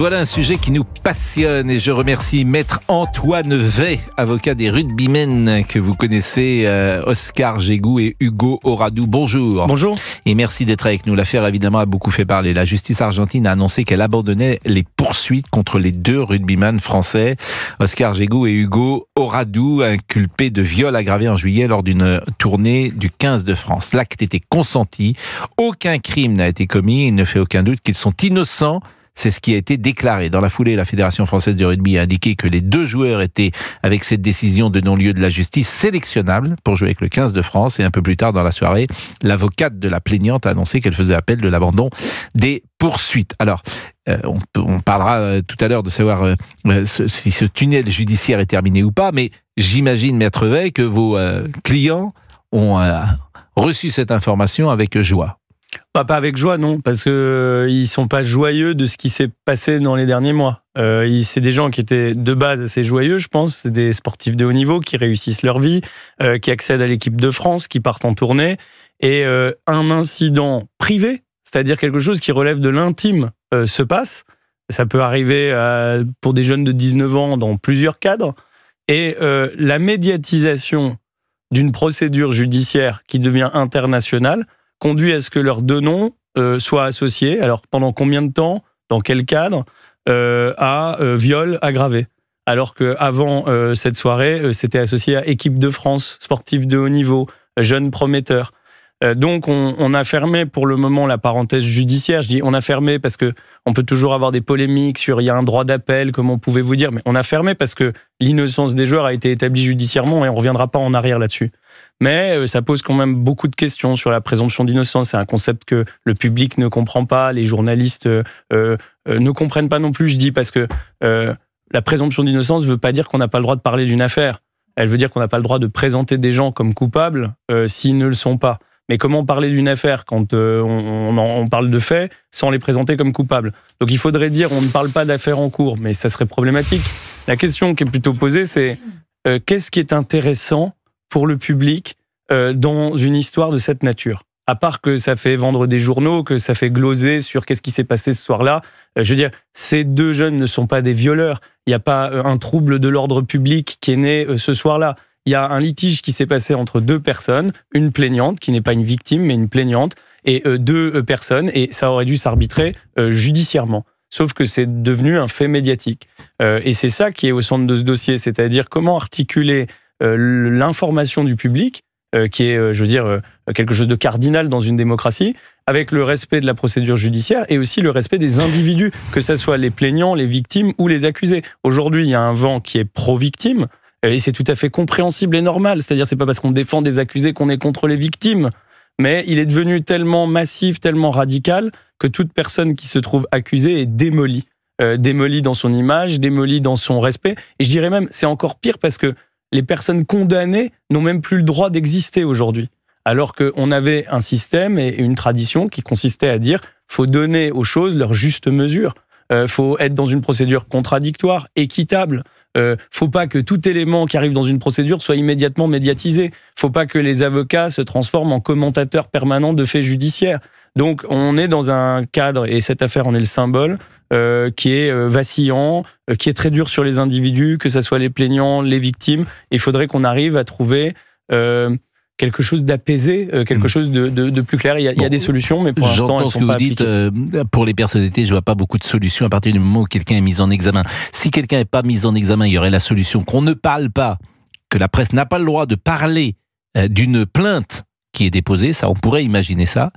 voilà un sujet qui nous passionne et je remercie Maître Antoine Vey, avocat des rugbymen que vous connaissez, Oscar Jégou et Hugo Oradou. Bonjour. Bonjour. Et merci d'être avec nous. L'affaire évidemment a beaucoup fait parler. La justice argentine a annoncé qu'elle abandonnait les poursuites contre les deux rugbyman français, Oscar Jégou et Hugo Oradou, inculpés de viol aggravé en juillet lors d'une tournée du 15 de France. L'acte était consenti, aucun crime n'a été commis, il ne fait aucun doute qu'ils sont innocents. C'est ce qui a été déclaré. Dans la foulée, la Fédération française de rugby a indiqué que les deux joueurs étaient, avec cette décision de non-lieu de la justice, sélectionnables pour jouer avec le 15 de France. Et un peu plus tard dans la soirée, l'avocate de la plaignante a annoncé qu'elle faisait appel de l'abandon des poursuites. Alors, on parlera tout à l'heure de savoir si ce tunnel judiciaire est terminé ou pas, mais j'imagine, Maître Vey, que vos clients ont reçu cette information avec joie. Pas avec joie, non, parce que ils sont pas joyeux de ce qui s'est passé dans les derniers mois. C'est des gens qui étaient de base assez joyeux, je pense. C'est des sportifs de haut niveau qui réussissent leur vie, qui accèdent à l'équipe de France, qui partent en tournée. Et un incident privé, c'est-à-dire quelque chose qui relève de l'intime, se passe. Ça peut arriver pour des jeunes de 19 ans dans plusieurs cadres. Et la médiatisation d'une procédure judiciaire qui devient internationale conduit à ce que leurs deux noms soient associés, alors pendant combien de temps, dans quel cadre, à viol aggravé. Alors qu'avant cette soirée, c'était associé à équipe de France, sportifs de haut niveau, jeunes prometteurs. Donc on a fermé pour le moment la parenthèse judiciaire. Je dis on a fermé parce que on peut toujours avoir des polémiques sur il y a un droit d'appel, comment pouvez-vous dire, mais on a fermé parce que l'innocence des joueurs a été établie judiciairement et on ne reviendra pas en arrière là-dessus. Mais ça pose quand même beaucoup de questions sur la présomption d'innocence. C'est un concept que le public ne comprend pas, les journalistes ne comprennent pas non plus, je dis, parce que la présomption d'innocence ne veut pas dire qu'on n'a pas le droit de parler d'une affaire. Elle veut dire qu'on n'a pas le droit de présenter des gens comme coupables s'ils ne le sont pas. Mais comment parler d'une affaire quand on parle de faits sans les présenter comme coupables? Donc il faudrait dire on ne parle pas d'affaires en cours, mais ça serait problématique. La question qui est plutôt posée, c'est qu'est-ce qui est intéressant pour le public dans une histoire de cette nature? À part que ça fait vendre des journaux, que ça fait gloser sur qu'est-ce qui s'est passé ce soir-là. Je veux dire, ces deux jeunes ne sont pas des violeurs. Il n'y a pas un trouble de l'ordre public qui est né ce soir-là. Il y a un litige qui s'est passé entre deux personnes, une plaignante, qui n'est pas une victime, mais une plaignante, et deux personnes, et ça aurait dû s'arbitrer judiciairement. Sauf que c'est devenu un fait médiatique. Et c'est ça qui est au centre de ce dossier, c'est-à-dire comment articuler l'information du public, qui est, je veux dire, quelque chose de cardinal dans une démocratie, avec le respect de la procédure judiciaire et aussi le respect des individus, que ce soit les plaignants, les victimes ou les accusés. Aujourd'hui, il y a un vent qui est pro-victime, et c'est tout à fait compréhensible et normal. C'est-à-dire, c'est pas parce qu'on défend des accusés qu'on est contre les victimes. Mais il est devenu tellement massif, tellement radical, que toute personne qui se trouve accusée est démolie. Démolie dans son image, démolie dans son respect. Et je dirais même, c'est encore pire parce que les personnes condamnées n'ont même plus le droit d'exister aujourd'hui. Alors qu'on avait un système et une tradition qui consistait à dire faut donner aux choses leur juste mesure. Faut être dans une procédure contradictoire, équitable. Faut pas que tout élément qui arrive dans une procédure soit immédiatement médiatisé. Faut pas que les avocats se transforment en commentateurs permanents de faits judiciaires. Donc on est dans un cadre, et cette affaire en est le symbole, qui est vacillant, qui est très dur sur les individus, que ce soit les plaignants, les victimes. Il faudrait qu'on arrive à trouver quelque chose d'apaisé, quelque chose de plus clair. Il y a des solutions, mais pour l'instant, elles ne sont pas appliquées. J'entends ce que vous dites. Pour les personnalités, je ne vois pas beaucoup de solutions à partir du moment où quelqu'un est mis en examen. Si quelqu'un n'est pas mis en examen, il y aurait la solution qu'on ne parle pas, que la presse n'a pas le droit de parler d'une plainte qui est déposée, ça, on pourrait imaginer ça.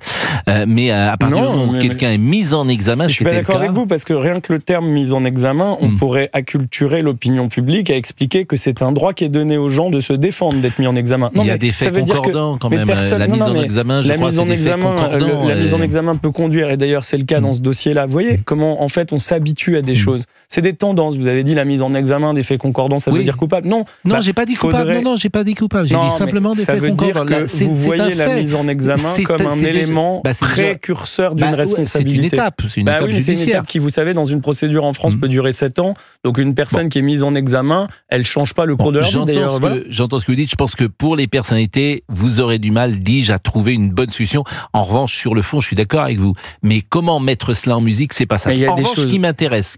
Mais à partir du moment où quelqu'un est mis en examen, je suis pas d'accord avec vous, parce que rien que le terme mise en examen, on pourrait acculturer l'opinion publique à expliquer que c'est un droit qui est donné aux gens de se défendre d'être mis en examen. Non, il y a des faits concordants quand même. La mise en examen, je crois, c'est des faits concordants. La mise en examen peut conduire, et d'ailleurs c'est le cas dans ce dossier-là. Vous voyez comment en fait on s'habitue à des choses. C'est des tendances. Vous avez dit la mise en examen des faits concordants, ça veut dire coupable. Non, j'ai pas dit coupable. Non, j'ai pas dit coupable. J'ai dit simplement des faits concordants. C'est voyez la mise en examen comme un élément précurseur d'une responsabilité. C'est une étape, c'est une étape judiciaire. C'est une étape qui, vous savez, dans une procédure en France peut durer 7 ans. Donc une personne qui est mise en examen, elle ne change pas le cours de leur vie d'ailleurs. J'entends ce que vous dites, je pense que pour les personnalités, vous aurez du mal, dis-je, à trouver une bonne solution. En revanche, sur le fond, je suis d'accord avec vous. Mais comment mettre cela en musique, c'est pas ça. En revanche, ce qui m'intéresse,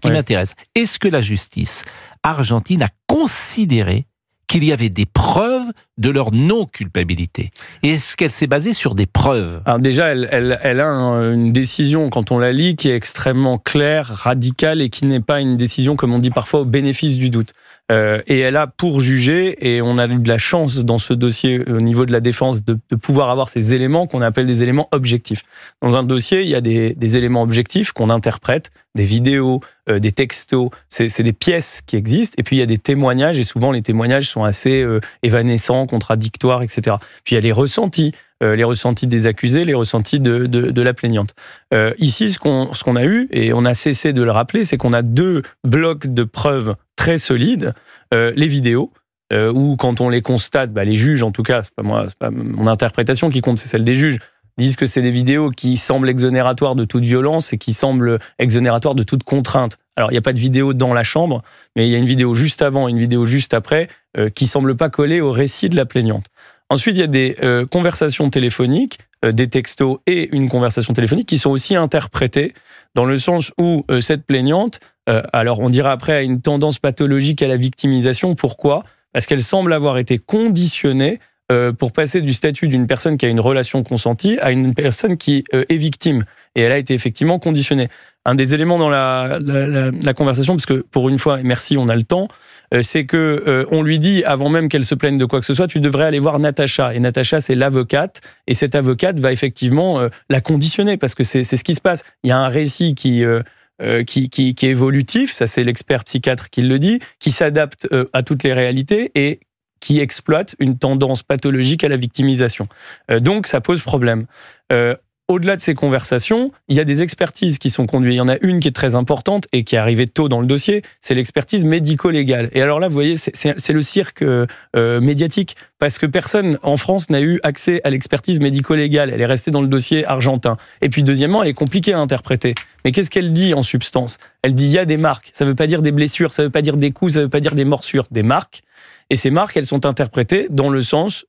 est-ce que la justice argentine a considéré qu'il y avait des preuves de leur non-culpabilité? Et est-ce qu'elle s'est basée sur des preuves? Alors déjà, elle a une décision, quand on la lit, qui est extrêmement claire, radicale, et qui n'est pas une décision, comme on dit parfois, au bénéfice du doute. Et elle a pour juger, et on a eu de la chance dans ce dossier au niveau de la défense de pouvoir avoir ces éléments qu'on appelle des éléments objectifs. Dans un dossier, il y a des éléments objectifs qu'on interprète, des vidéos, des textos, c'est des pièces qui existent, et puis il y a des témoignages, et souvent les témoignages sont assez évanescents, contradictoires, etc. Puis il y a les ressentis des accusés, les ressentis de la plaignante. Ici, ce qu'on a eu, et on a cessé de le rappeler, c'est qu'on a 2 blocs de preuves très solides. Les vidéos, où quand on les constate, les juges, en tout cas, c'est pas mon interprétation qui compte, c'est celle des juges, disent que c'est des vidéos qui semblent exonératoires de toute violence et qui semblent exonératoires de toute contrainte. Alors, il n'y a pas de vidéo dans la chambre, mais il y a une vidéo juste avant, une vidéo juste après, qui ne semble pas coller au récit de la plaignante. Ensuite, il y a des conversations téléphoniques, des textos et une conversation téléphonique qui sont aussi interprétées dans le sens où cette plaignante, alors on dira après, a une tendance pathologique à la victimisation. Pourquoi ? Parce qu'elle semble avoir été conditionnée pour passer du statut d'une personne qui a une relation consentie à une personne qui est victime. Et elle a été effectivement conditionnée. Un des éléments dans la conversation, parce que pour une fois, et merci, on a le temps, c'est que on lui dit, avant même qu'elle se plaigne de quoi que ce soit, tu devrais aller voir Natacha. Et Natacha, c'est l'avocate. Et cette avocate va effectivement la conditionner, parce que c'est ce qui se passe. Il y a un récit qui est évolutif, ça c'est l'expert psychiatre qui le dit, qui s'adapte à toutes les réalités et qui exploite une tendance pathologique à la victimisation. Donc ça pose problème. Au-delà de ces conversations, il y a des expertises qui sont conduites. Il y en a une qui est très importante et qui est arrivée tôt dans le dossier, c'est l'expertise médico-légale. Et alors là, vous voyez, c'est le cirque médiatique, parce que personne en France n'a eu accès à l'expertise médico-légale. Elle est restée dans le dossier argentin. Et puis deuxièmement, elle est compliquée à interpréter. Mais qu'est-ce qu'elle dit en substance ? Elle dit il y a des marques. Ça ne veut pas dire des blessures, ça ne veut pas dire des coups, ça ne veut pas dire des morsures, des marques. Et ces marques, elles sont interprétées dans le sens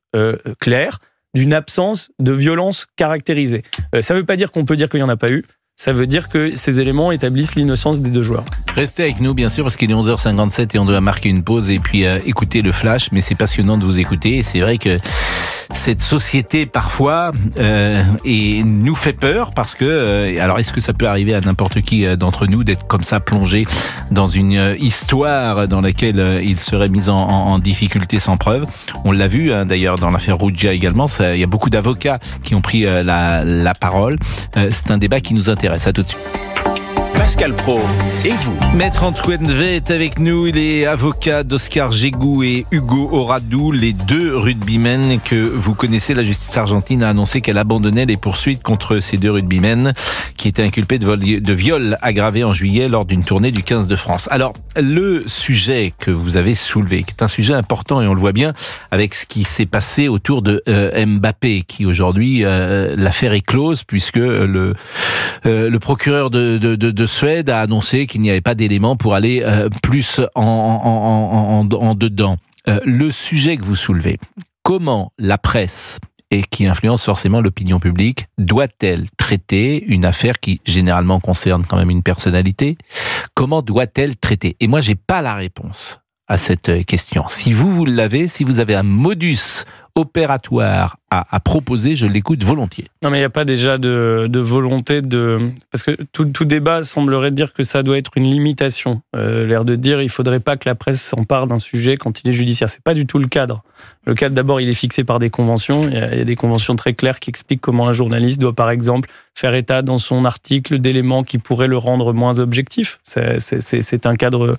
clair d'une absence de violence caractérisée. Ça ne veut pas dire qu'on peut dire qu'il n'y en a pas eu. Ça veut dire que ces éléments établissent l'innocence des 2 joueurs. Restez avec nous, bien sûr, parce qu'il est 11h57 et on doit marquer une pause et puis écouter le flash. Mais c'est passionnant de vous écouter. Et c'est vrai que cette société, parfois, nous fait peur parce que... alors, est-ce que ça peut arriver à n'importe qui d'entre nous d'être comme ça plongé dans une histoire dans laquelle il serait mis en difficulté sans preuve? On l'a vu, d'ailleurs, dans l'affaire Rugia également. Il y a beaucoup d'avocats qui ont pris la parole. C'est un débat qui nous intéresse. À tout de suite. Pascal Praud et vous. Maître Antoine Wey est avec nous. Il est avocat d'Oscar Jégou et Hugo Oradou, les 2 rugbymen que vous connaissez. La justice argentine a annoncé qu'elle abandonnait les poursuites contre ces 2 rugbymen qui étaient inculpés de viol aggravé en juillet lors d'une tournée du 15 de France. Alors, le sujet que vous avez soulevé, qui est un sujet important et on le voit bien avec ce qui s'est passé autour de Mbappé, qui aujourd'hui, l'affaire est close puisque le procureur de Suède a annoncé qu'il n'y avait pas d'éléments pour aller plus en dedans. Le sujet que vous soulevez, comment la presse, et qui influence forcément l'opinion publique, doit-elle traiter une affaire qui généralement concerne quand même une personnalité? Comment doit-elle traiter? Et moi, j'ai pas la réponse à cette question. Si vous l'avez, si vous avez un modus opératoire à proposer, je l'écoute volontiers. Non, mais il n'y a pas déjà de volonté de... Parce que tout débat semblerait dire que ça doit être une limitation. L'air de dire, il ne faudrait pas que la presse s'empare d'un sujet quand il est judiciaire. Ce n'est pas du tout le cadre. Le cadre, d'abord, il est fixé par des conventions. Il y a des conventions très claires qui expliquent comment un journaliste doit, par exemple, faire état dans son article d'éléments qui pourraient le rendre moins objectif. C'est un cadre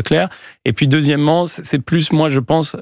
clair. Et puis, deuxièmement, c'est plus, moi, je pense...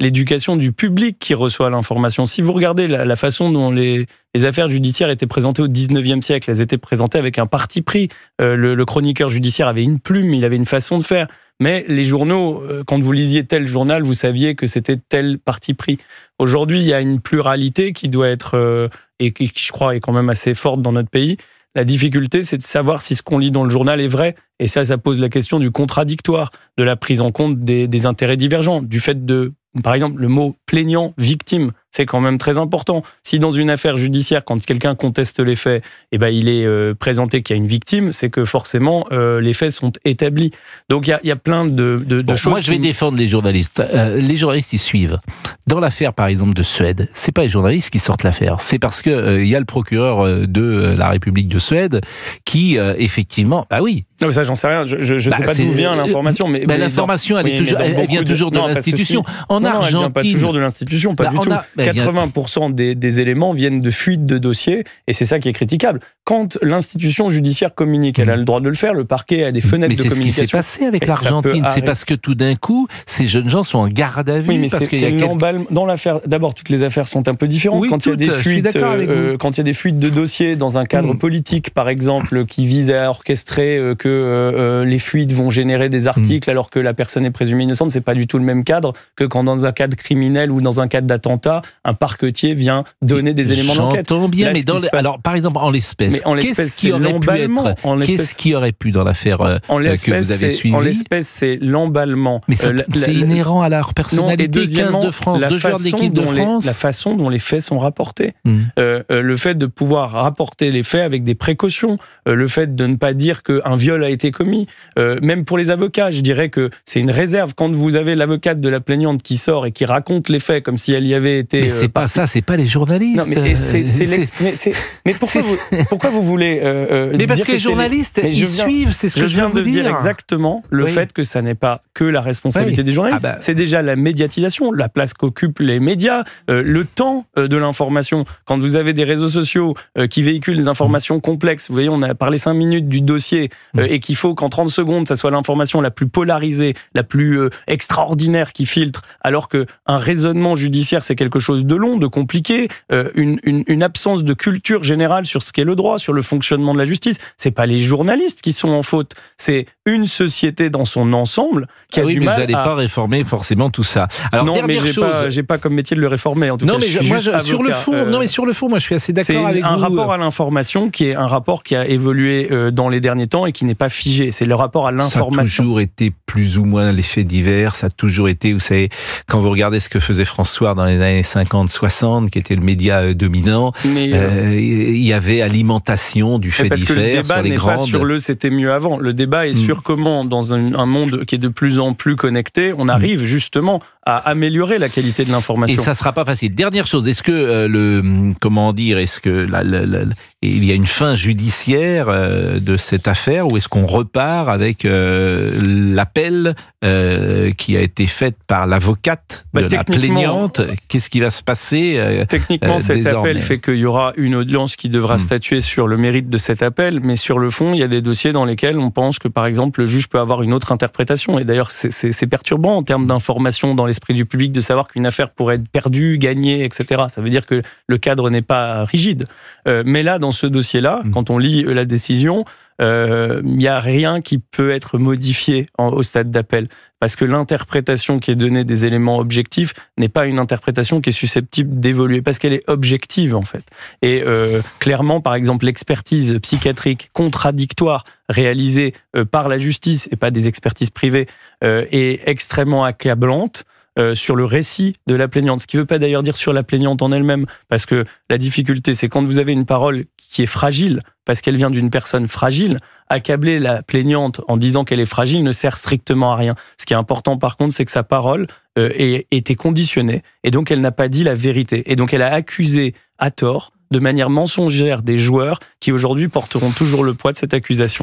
l'éducation du public qui reçoit l'information. Si vous regardez la façon dont les affaires judiciaires étaient présentées au 19e siècle, elles étaient présentées avec un parti pris. Le chroniqueur judiciaire avait une plume, il avait une façon de faire. Mais les journaux, quand vous lisiez tel journal, vous saviez que c'était tel parti pris. Aujourd'hui, il y a une pluralité qui doit être, et qui, je crois, est quand même assez forte dans notre pays. La difficulté, c'est de savoir si ce qu'on lit dans le journal est vrai. Et ça pose la question du contradictoire, de la prise en compte des intérêts divergents, du fait de, par exemple, le mot plaignant, victime, c'est quand même très important. Si dans une affaire judiciaire, quand quelqu'un conteste les faits, eh ben, il est présenté qu'il y a une victime, c'est que forcément, les faits sont établis. Donc il y a plein de choses. Moi, je vais défendre les journalistes. Les journalistes, ils suivent. Dans l'affaire, par exemple, de Suède, c'est pas les journalistes qui sortent l'affaire. C'est parce que il y a le procureur de la République de Suède qui, effectivement, ah oui. Non, mais ça, j'en sais rien. Je sais pas d'où vient l'information. Mais l'information, elle vient toujours de l'institution. En Argentine, elle vient pas toujours de l'institution, pas du tout. 80% des éléments viennent de fuites de dossiers, et c'est ça qui est critiquable. Quand l'institution judiciaire communique, elle a le droit de le faire, le parquet a des fenêtres de communication. Mais c'est ce qui s'est passé avec l'Argentine, c'est parce que tout d'un coup, ces jeunes gens sont en garde à vue. Oui, mais c'est l'emballement. Dans l'affaire, d'abord, toutes les affaires sont un peu différentes. Oui, quand il y a des fuites, quand il y a des fuites de dossiers dans un cadre politique, par exemple, qui vise à orchestrer que les fuites vont générer des articles alors que la personne est présumée innocente, c'est pas du tout le même cadre que quand dans un cadre criminel ou dans un cadre d'attentat, un parquetier vient donner des éléments d'enquête. J'entends bien, là, mais alors par exemple en l'espèce, qu'est-ce qui aurait pu dans l'affaire que vous avez suivie? En l'espèce, c'est l'emballement. Mais c'est inhérent à leur personnalité. 15 de France, 2 joueurs de l'équipe de France. La façon dont les faits sont rapportés. Le fait de pouvoir rapporter les faits avec des précautions, le fait de ne pas dire qu'un viol a été commis, même pour les avocats, je dirais que c'est une réserve. Quand vous avez l'avocate de la plaignante qui sort et qui raconte les faits comme si elle y avait été... Mais c'est pas ça, c'est pas les journalistes. Non, mais pourquoi vous voulez mais parce que les journalistes, ils suivent, c'est ce que je viens de dire. Exactement le fait que ça n'est pas que la responsabilité des journalistes. C'est déjà la médiatisation, la place qu'occupent les médias, le temps de l'information. Quand vous avez des réseaux sociaux qui véhiculent des informations complexes, vous voyez, on a parlé 5 minutes du dossier et qu'il faut qu'en 30 secondes, ça soit l'information la plus polarisée, la plus extraordinaire qui filtre, alors qu'un raisonnement judiciaire, c'est quelque chose de long, de compliqué, une absence de culture générale sur ce qu'est le droit, sur le fonctionnement de la justice. C'est pas les journalistes qui sont en faute, c'est une société dans son ensemble qui a du mal. Vous n'allez pas réformer forcément tout ça. Alors, non, mais j'ai pas comme métier de le réformer. En tout cas, sur le fond, moi je suis assez d'accord avec vous. C'est un rapport à l'information qui est un rapport qui a évolué dans les derniers temps et qui n'est pas figé. C'est le rapport à l'information. Ça a toujours été plus ou moins les faits divers. Ça a toujours été, vous savez, quand vous regardez ce que faisait François dans les années 50-60, qui était le média dominant, il y avait alimentation du fait divers sur les grandes... Parce que le débat n'est pas sur le « c'était mieux avant ». Le débat est sur comment, dans un monde qui est de plus en plus connecté, on arrive justement à améliorer la qualité de l'information. Et ça sera pas facile. Dernière chose, est-ce que il y a une fin judiciaire de cette affaire, ou est-ce qu'on repart avec l'appel qui a été fait par l'avocate de la plaignante? Qu'est-ce qui va se passer techniquement, cet appel fait qu'il y aura une audience qui devra statuer sur le mérite de cet appel, mais sur le fond, il y a des dossiers dans lesquels on pense que, par exemple, le juge peut avoir une autre interprétation. Et d'ailleurs, c'est perturbant en termes d'information dans l'esprit du public de savoir qu'une affaire pourrait être perdue, gagnée, etc. Ça veut dire que le cadre n'est pas rigide. Mais là, dans ce dossier-là, quand on lit la décision, il n'y a rien qui peut être modifié au stade d'appel. Parce que l'interprétation qui est donnée des éléments objectifs n'est pas une interprétation qui est susceptible d'évoluer, parce qu'elle est objective, en fait. Et clairement, par exemple, l'expertise psychiatrique contradictoire réalisée par la justice, et pas des expertises privées, est extrêmement accablante sur le récit de la plaignante. Ce qui ne veut pas d'ailleurs dire sur la plaignante en elle-même, parce que la difficulté, c'est quand vous avez une parole qui est fragile, parce qu'elle vient d'une personne fragile, accabler la plaignante en disant qu'elle est fragile ne sert strictement à rien. Ce qui est important, par contre, c'est que sa parole était conditionnée, et donc elle n'a pas dit la vérité. Et donc elle a accusé à tort, de manière mensongère, des joueurs qui aujourd'hui porteront toujours le poids de cette accusation.